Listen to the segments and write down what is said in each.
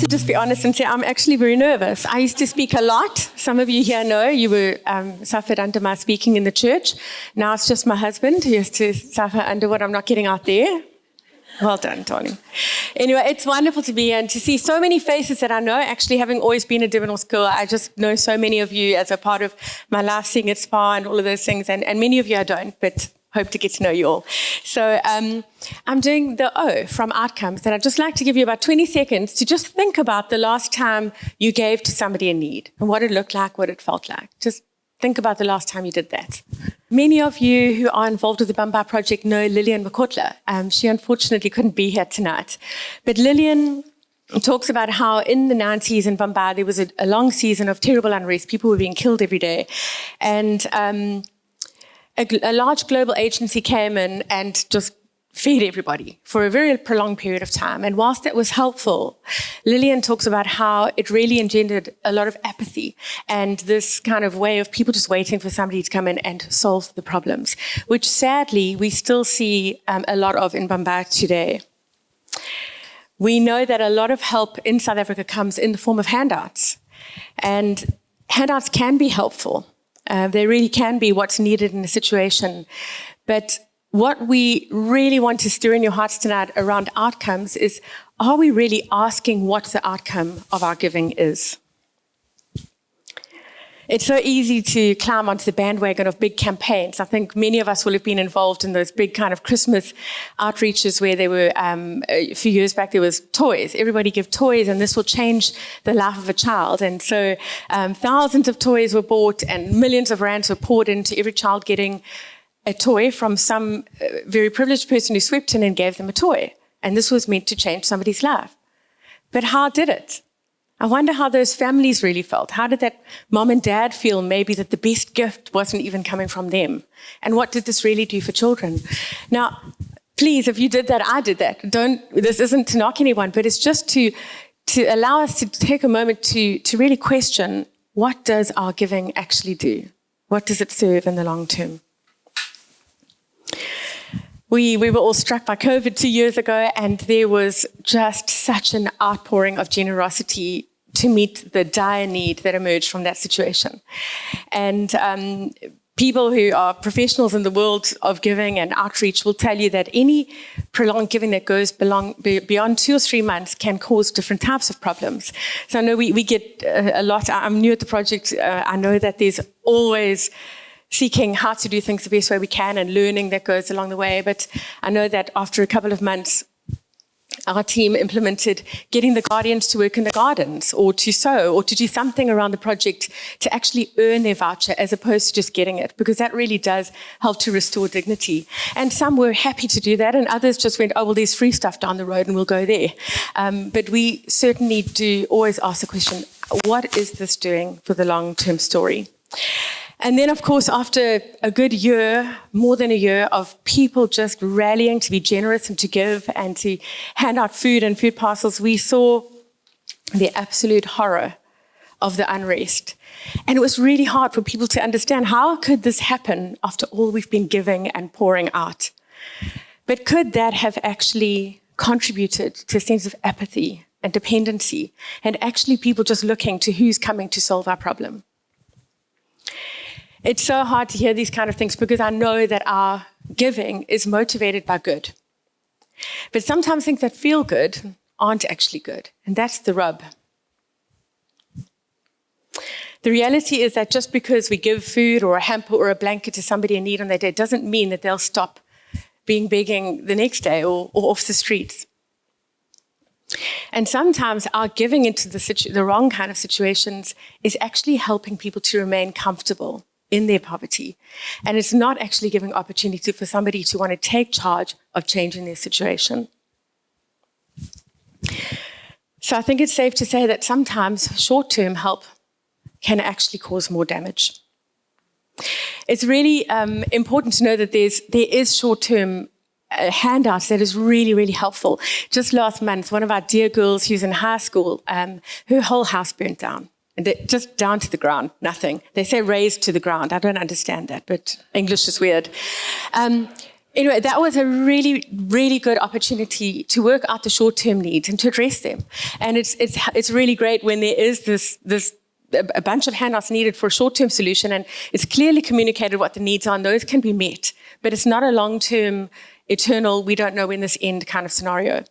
to just be honest and say I'm actually very nervous. I used to speak a lot. Some of you here know you were suffered under my speaking in the church. Now it's just my husband who has to suffer under what I'm not getting out there. Well done, darling. Anyway, it's wonderful to be here and to see so many faces that I know. Actually, having always been a Divinal School, I just know so many of you as a part of my life, seeing at Spa and all of those things. And many of you I don't, but hope to get to know you all. So I'm doing the O from Outcomes, and I'd just like to give you about 20 seconds to just think about the last time you gave to somebody in need and what it looked like, what it felt like. Just think about the last time you did that. Many of you who are involved with the Bumba Project know Lillian Makotla. She unfortunately couldn't be here tonight. But Lillian talks about how in the 90s in Bumba, there was a long season of terrible unrest. People were being killed every day. And a large global agency came in and just fed everybody for a very prolonged period of time. And whilst that was helpful, Lillian talks about how it really engendered a lot of apathy and this kind of way of people just waiting for somebody to come in and solve the problems, which sadly we still see a lot of in Bumba today. We know that a lot of help in South Africa comes in the form of handouts, and handouts can be helpful. They really can be what's needed in a situation. But what we really want to stir in your hearts tonight around outcomes is, are we really asking what the outcome of our giving is? It's so easy to climb onto the bandwagon of big campaigns. I think many of us will have been involved in those big kind of Christmas outreaches where there were, a few years back, there was toys. Everybody give toys and this will change the life of a child. And so thousands of toys were bought and millions of rands were poured into every child getting a toy from some very privileged person who swept in and gave them a toy. And this was meant to change somebody's life. But how did it? I wonder how those families really felt. How did that mom and dad feel maybe that the best gift wasn't even coming from them? And what did this really do for children? Now, please, if you did that, I did that. This isn't to knock anyone, but it's just to allow us to take a moment to really question, what does our giving actually do? What does it serve in the long term? We were all struck by COVID 2 years ago, and there was just such an outpouring of generosity to meet the dire need that emerged from that situation. And people who are professionals in the world of giving and outreach will tell you that any prolonged giving that goes beyond 2 or 3 months can cause different types of problems. So I know we get a lot. I'm new at the project. I know that there's always seeking how to do things the best way we can and learning that goes along the way. But I know that after a couple of months, our team implemented getting the guardians to work in the gardens or to sew or to do something around the project to actually earn their voucher as opposed to just getting it, because that really does help to restore dignity. And some were happy to do that, and others just went, oh, well, there's free stuff down the road and we'll go there. But we certainly do always ask the question, what is this doing for the long-term story? And then, of course, after a good year, more than a year of people just rallying to be generous and to give and to hand out food and food parcels, we saw the absolute horror of the unrest. And it was really hard for people to understand, how could this happen after all we've been giving and pouring out? But could that have actually contributed to a sense of apathy and dependency, and actually people just looking to who's coming to solve our problem? It's so hard to hear these kind of things because I know that our giving is motivated by good. But sometimes things that feel good aren't actually good, and that's the rub. The reality is that just because we give food or a hamper or a blanket to somebody in need on their day doesn't mean that they'll stop begging the next day or off the streets. And sometimes our giving into the wrong kind of situations is actually helping people to remain comfortable in their poverty. And it's not actually giving opportunity for somebody to want to take charge of changing their situation. So I think it's safe to say that sometimes short-term help can actually cause more damage. It's really important to know that there is short-term handouts that is really, really helpful. Just last month, one of our dear girls who's in high school, her whole house burnt down. And just down to the ground, nothing. They say raised to the ground. I don't understand that, but English is weird. anyway, that was a really, really good opportunity to work out the short-term needs and to address them. And it's really great when there is this a bunch of handouts needed for a short-term solution, and it's clearly communicated what the needs are, and those can be met. But it's not a long-term, eternal, we don't know when this end kind of scenario.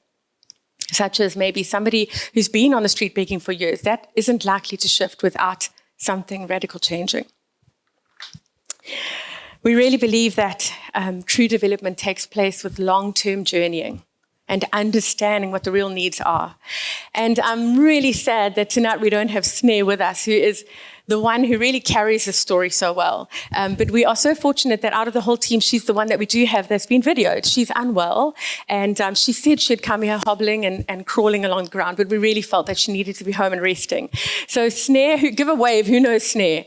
Such as maybe somebody who's been on the street begging for years. That isn't likely to shift without something radical changing. We really believe that true development takes place with long-term journeying and understanding what the real needs are. And I'm really sad that tonight we don't have Snare with us, who is the one who really carries the story so well. But we are so fortunate that out of the whole team, she's the one that we do have that's been videoed. She's unwell, and she said she'd come here hobbling and crawling along the ground, but we really felt that she needed to be home and resting. So Snare, give a wave, who knows Snare?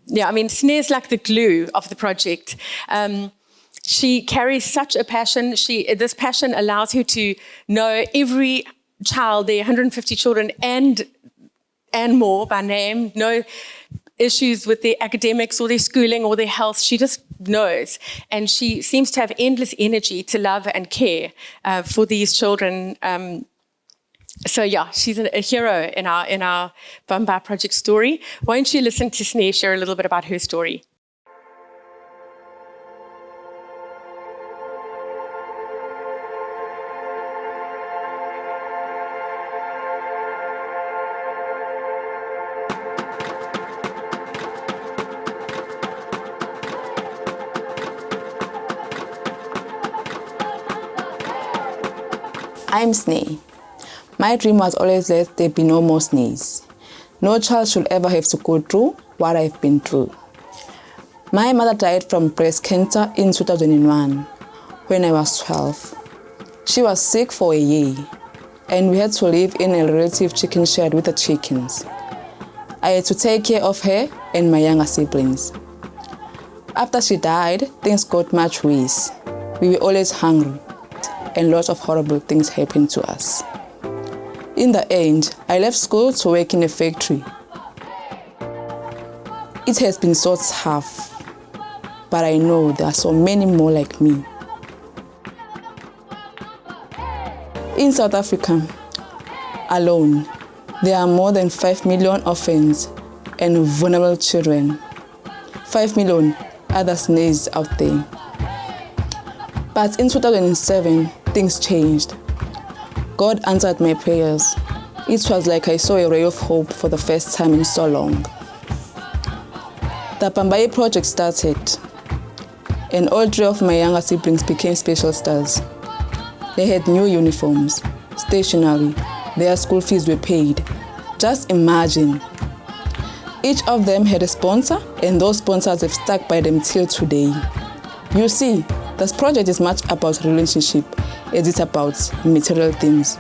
Yeah, I mean, Snare's like the glue of the project. She carries such a passion. This passion allows her to know every child, the 150 children, and more by name, no issues with their academics or their schooling or their health. She just knows. And she seems to have endless energy to love and care for these children. So yeah, she's a hero in our Bamba project story. Won't you listen to Snare share a little bit about her story? I'm Snare. My dream was always that there be no more snares. No child should ever have to go through what I've been through. My mother died from breast cancer in 2001 when I was 12. She was sick for a year, and we had to live in a relative chicken shed with the chickens. I had to take care of her and my younger siblings. After she died, things got much worse. We were always hungry, and lots of horrible things happened to us. In the end, I left school to work in a factory. It has been so tough, but I know there are so many more like me. In South Africa alone, there are more than 5 million orphans and vulnerable children. 5 million other snares out there. But in 2007, things changed. God answered my prayers. It was like I saw a ray of hope for the first time in so long. The Bambayi project started, and all 3 of my younger siblings became special stars. They had new uniforms, stationery, their school fees were paid. Just imagine. Each of them had a sponsor, and those sponsors have stuck by them till today. You see, this project is much about relationship as it's about material things.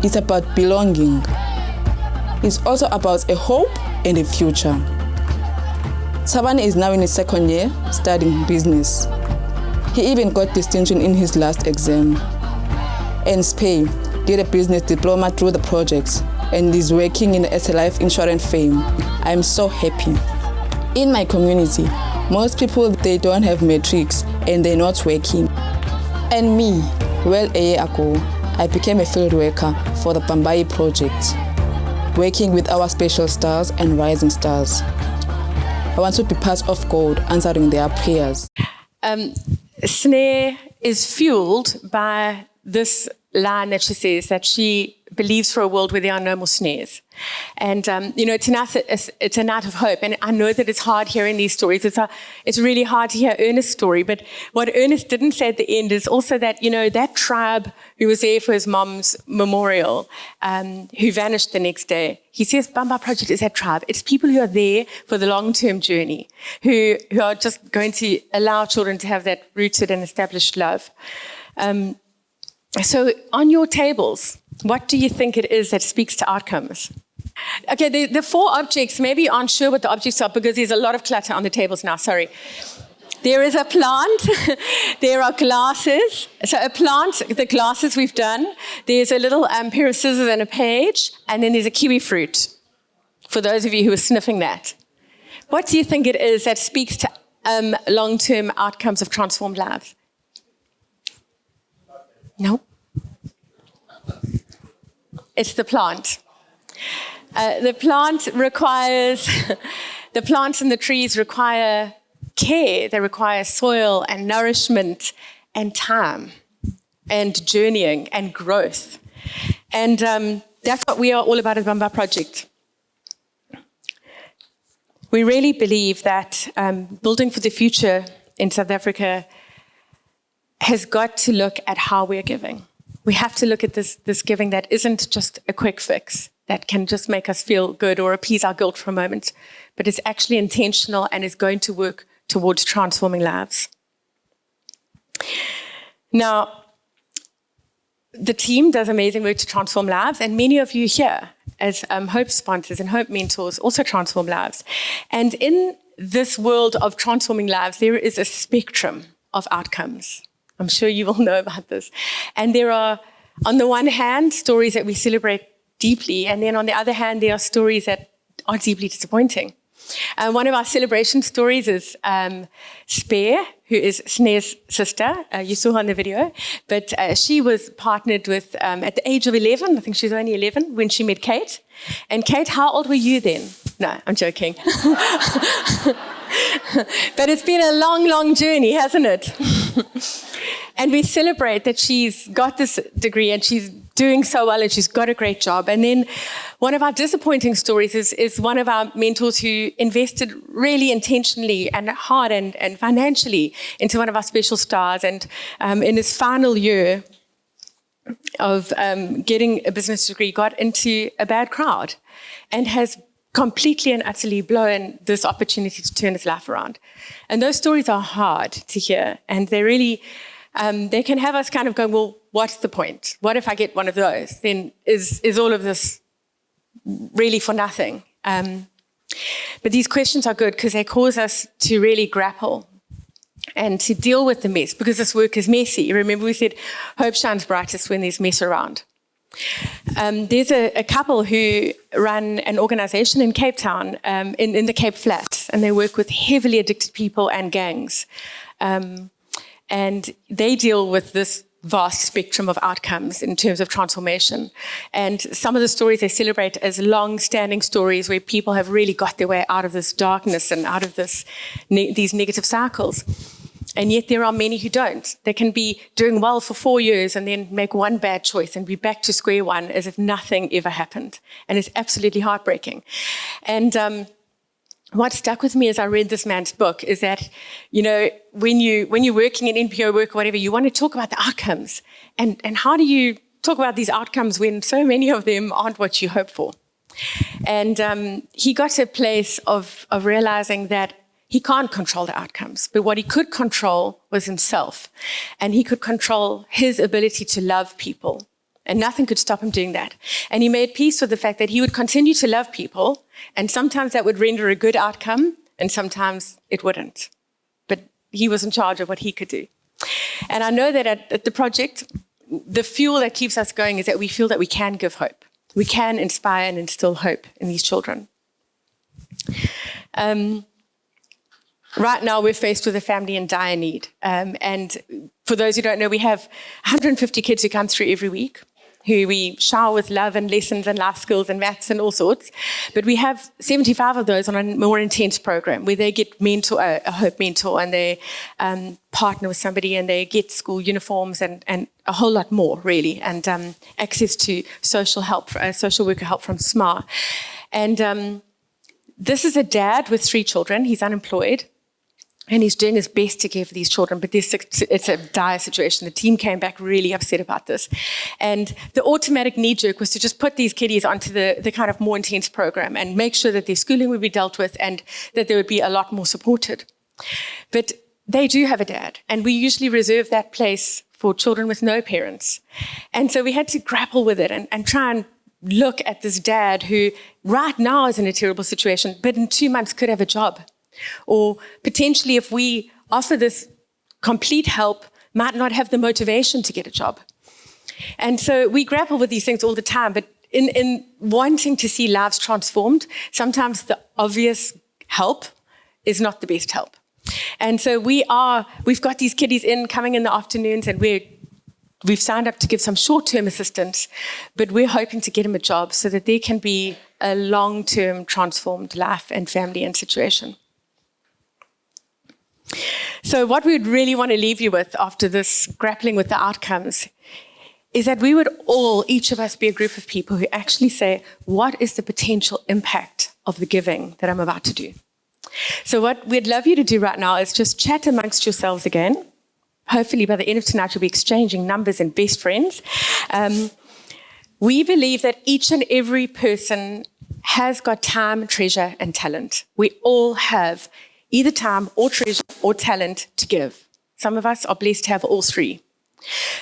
It's about belonging. It's also about a hope and a future. Thabani is now in his 2nd year studying business. He even got distinction in his last exam. And Spey did a business diploma through the project and is working as a life insurance firm. I'm so happy. In my community, most people, they don't have matrics and they're not working. And me, well, a year ago, I became a field worker for the Bambayi project, working with our special stars and rising stars. I want to be part of God answering their prayers. Snare is fueled by this line that she says, that she believes for a world where there are no more snares. And, tonight it's a night of hope. And I know that it's hard hearing these stories. It's really hard to hear Ernest's story. But what Ernest didn't say at the end is also that, that tribe who was there for his mom's memorial, who vanished the next day, he says Bamba Project is that tribe. It's people who are there for the long-term journey, who are just going to allow children to have that rooted and established love. So on your tables, what do you think it is that speaks to outcomes? Okay, the 4 objects, maybe you aren't sure what the objects are because there's a lot of clutter on the tables now, sorry. There is a plant, there are glasses. So a plant, the glasses we've done, there's a little pair of scissors and a page, and then there's a kiwi fruit, for those of you who are sniffing that. What do you think it is that speaks to long-term outcomes of transformed lives? No. It's the plant. The plants and the trees require care. They require soil and nourishment and time and journeying and growth. And that's what we are all about at Bamba Project. We really believe that building for the future in South Africa has got to look at how we're giving. We have to look at this giving that isn't just a quick fix that can just make us feel good or appease our guilt for a moment, but it's actually intentional and is going to work towards transforming lives. Now, the team does amazing work to transform lives, and many of you here as Hope sponsors and Hope mentors also transform lives. And in this world of transforming lives, there is a spectrum of outcomes. I'm sure you all know about this. And there are, on the one hand, stories that we celebrate deeply, and then on the other hand, there are stories that are deeply disappointing. One of our celebration stories is Spear, who is Sne's sister. You saw her in the video. But she was partnered with, at the age of 11, I think she was only 11, when she met Kate. And Kate, how old were you then? No, I'm joking. But it's been a long, long journey, hasn't it? And we celebrate that she's got this degree and she's doing so well and she's got a great job. And then one of our disappointing stories is one of our mentors who invested really intentionally and hard and financially into one of our special stars. And in his final year of getting a business degree, got into a bad crowd and has completely and utterly blown this opportunity to turn his life around. And those stories are hard to hear. And they really, they can have us kind of going, well, what's the point? What if I get one of those? Then is all of this really for nothing? But these questions are good because they cause us to really grapple and to deal with the mess, because this work is messy. Remember we said hope shines brightest when there's mess around. There's a couple who run an organization in Cape Town, in the Cape Flats, and they work with heavily addicted people and gangs. And they deal with this vast spectrum of outcomes in terms of transformation. And some of the stories they celebrate as long-standing stories where people have really got their way out of this darkness and out of these negative cycles. And yet there are many who don't. They can be doing well for 4 years and then make one bad choice and be back to square one as if nothing ever happened. And it's absolutely heartbreaking. And what stuck with me as I read this man's book is that, you know, when you're working in NPO work or whatever, you want to talk about the outcomes. And how do you talk about these outcomes when so many of them aren't what you hope for? And he got to a place of realizing that he can't control the outcomes, but what he could control was himself. And he could control his ability to love people. And nothing could stop him doing that. And he made peace with the fact that he would continue to love people, and sometimes that would render a good outcome, and sometimes it wouldn't. But he was in charge of what he could do. And I know that at the project, the fuel that keeps us going is that we feel that we can give hope. We can inspire and instill hope in these children. Right now, we're faced with a family in dire need. And for those who don't know, we have 150 kids who come through every week, who we shower with love and lessons and life skills and maths and all sorts. But we have 75 of those on a more intense program where they get a Hope mentor, and they partner with somebody, and they get school uniforms and a whole lot more, really, and access to social worker help from SMAR. And this is a dad with 3 children. He's unemployed. And he's doing his best to care for these children, but it's a dire situation. The team came back really upset about this. And the automatic knee-jerk was to just put these kiddies onto the kind of more intense program and make sure that their schooling would be dealt with and that they would be a lot more supported. But they do have a dad, and we usually reserve that place for children with no parents. And so we had to grapple with it and try and look at this dad who right now is in a terrible situation, but in 2 months could have a job. Or potentially, if we offer this complete help, might not have the motivation to get a job. And so we grapple with these things all the time, but in wanting to see lives transformed, sometimes the obvious help is not the best help. And so we've got these kiddies coming in the afternoons, and we're we've signed up to give some short-term assistance, but we're hoping to get him a job so that there can be a long-term transformed life and family and situation. So what we would really want to leave you with after this grappling with the outcomes is that we would all, each of us, be a group of people who actually say, what is the potential impact of the giving that I'm about to do? So what we'd love you to do right now is just chat amongst yourselves again. Hopefully by the end of tonight, you'll be exchanging numbers and best friends. We believe that each and every person has got time, treasure, and talent. We all have either time or treasure or talent to give. Some of us are blessed to have all three.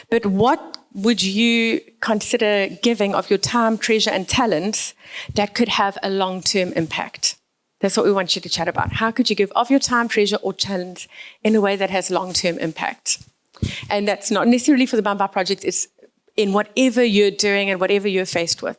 But what would you consider giving of your time, treasure, and talents that could have a long-term impact? That's what we want you to chat about. How could you give of your time, treasure, or talent in a way that has long-term impact? And that's not necessarily for the Bamba Project, it's in whatever you're doing and whatever you're faced with.